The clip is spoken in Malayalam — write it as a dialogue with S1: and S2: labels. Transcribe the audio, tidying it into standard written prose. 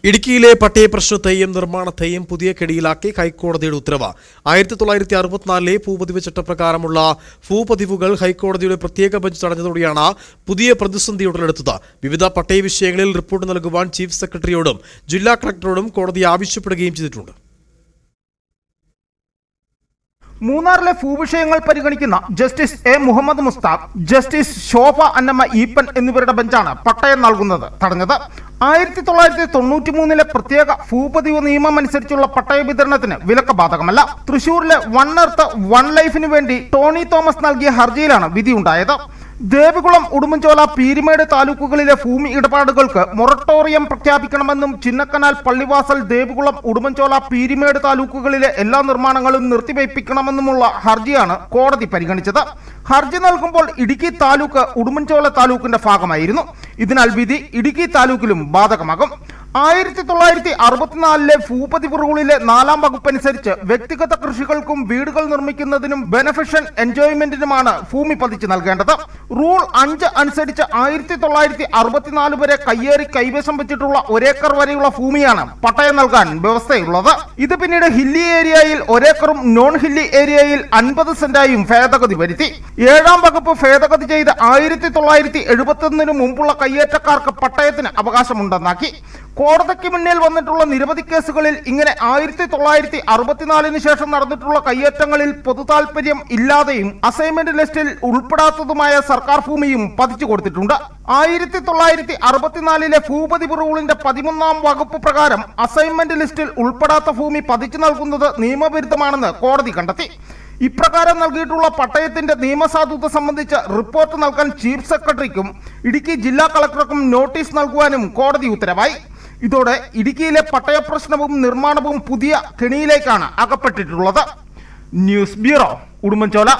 S1: ഇടുക്കിയിലെ പട്ടയ പ്രശ്നത്തെയും നിർമ്മാണത്തെയും പുതിയ കെടിയിലാക്കി ഹൈക്കോടതിയുടെ ഉത്തരവ്. 1964 ഭൂപതിവ് ചട്ടപ്രകാരമുള്ള ഭൂപതിവുകൾ ഹൈക്കോടതിയുടെ പ്രത്യേക ബെഞ്ച് തടഞ്ഞതോടെയാണ് പുതിയ പ്രതിസന്ധി ഉടലെടുത്തത്. വിവിധ പട്ടയ വിഷയങ്ങളിൽ റിപ്പോർട്ട് നൽകുവാൻ ചീഫ് സെക്രട്ടറിയോടും ജില്ലാ കളക്ടറോടും കോടതി ആവശ്യപ്പെടുകയും ചെയ്തിട്ടുണ്ട്.
S2: മൂന്നാറിലെ ഭൂവിഷയങ്ങൾ പരിഗണിക്കുന്ന justice A Muhammad Mushtaq, justice Shobha Annamma Eapen എന്നിവരുടെ ബെഞ്ചാണ് പട്ടയം നൽകുന്നത് തടഞ്ഞത്. 1993 പ്രത്യേക ഭൂപതിവ് നിയമം അനുസരിച്ചുള്ള പട്ടയ വിതരണത്തിന് വിലക്ക് ബാധകമല്ല. തൃശൂരിലെ വൺ എർത്ത് വൺ ലൈഫിന് വേണ്ടി ടോണി തോമസ് നൽകിയ ഹർജിയിലാണ് വിധിയുണ്ടായത്. ദേവികുളം, ഉടുമ്പൻചോല, പീരുമേട് താലൂക്കുകളിലെ ഭൂമി ഇടപാടുകൾക്ക് മൊറട്ടോറിയം പ്രഖ്യാപിക്കണമെന്നും ചിന്നക്കനാൽ, പള്ളിവാസൽ, ദേവികുളം, ഉടുമ്പൻചോല, പീരുമേട് താലൂക്കുകളിലെ എല്ലാ നിർമ്മാണങ്ങളും നിർത്തിവയ്പ്പിക്കണമെന്നുമുള്ള ഹർജിയാണ് കോടതി പരിഗണിച്ചത്. ഹർജി നൽകുമ്പോൾ ഇടുക്കി താലൂക്ക് ഉടുമ്പൻചോല താലൂക്കിന്റെ ഭാഗമായിരുന്നു. ഇതിനാൽ വിധി ഇടുക്കി താലൂക്കിലും ബാധകമാകും. 1964 ഭൂപതിവ് റൂളിലെ 4-ാം വകുപ്പ് അനുസരിച്ച് വ്യക്തിഗത കൃഷികൾക്കും വീടുകൾ നിർമ്മിക്കുന്നതിനും ബെനഫിഷ്യൻ എൻജോയ്മെന്റിനുമാണ് ഭൂമി പതിച്ചു നൽകേണ്ടത്. റൂൾ 5 അനുസരിച്ച് 1964 വരെ കയ്യേറി കൈവശം വെച്ചിട്ടുള്ള 1 ഏക്കർ വരെയുള്ള ഭൂമിയാണ് പട്ടയം നൽകാൻ വ്യവസ്ഥയുള്ളത്. ഇത് പിന്നീട് ഹില്ലി ഏരിയയിൽ 1 ഏക്കറും നോൺ ഹില്ലി ഏരിയയിൽ 50 സെന്റായും ഭേദഗതി വരുത്തി. 7-ാം വകുപ്പ് ഭേദഗതി ചെയ്ത് 1971 മുമ്പുള്ള കയ്യേറ്റക്കാർക്ക് പട്ടയത്തിന് അവകാശമുണ്ടെന്നാക്കി. കോടതിക്ക് മുന്നിൽ വന്നിട്ടുള്ള നിരവധി കേസുകളിൽ ഇങ്ങനെ 1964 ശേഷം നടന്നിട്ടുള്ള കയ്യേറ്റങ്ങളിൽ പൊതുതാൽപര്യം ഇല്ലാതെയും അസൈൻമെന്റ് ലിസ്റ്റിൽ ഉൾപ്പെടാത്തതുമായ സർക്കാർ ഭൂമിയും പതിച്ചു കൊടുത്തിട്ടുണ്ട്. 1964 ഭൂപതിവ് റൂളിന്റെ 13-ാം വകുപ്പ് പ്രകാരം അസൈൻമെന്റ് ലിസ്റ്റിൽ ഉൾപ്പെടാത്ത ഭൂമി പതിച്ചു നൽകുന്നത് നിയമവിരുദ്ധമാണെന്ന് കോടതി കണ്ടെത്തി. ഇപ്രകാരം നൽകിയിട്ടുള്ള പട്ടയത്തിന്റെ നിയമസാധുത സംബന്ധിച്ച് റിപ്പോർട്ട് നൽകാൻ ചീഫ് സെക്രട്ടറിക്കും ഇടുക്കി ജില്ലാ കളക്ടർക്കും നോട്ടീസ് നൽകുവാനും കോടതി ഉത്തരവായി. ഇതോടെ ഇടുക്കിയിലെ പട്ടയ പ്രശ്നവും നിർമ്മാണവും പുതിയ കെണിയിലേക്കാണ് അകപ്പെട്ടിട്ടുള്ളത്. News bureau, Udumbanchola.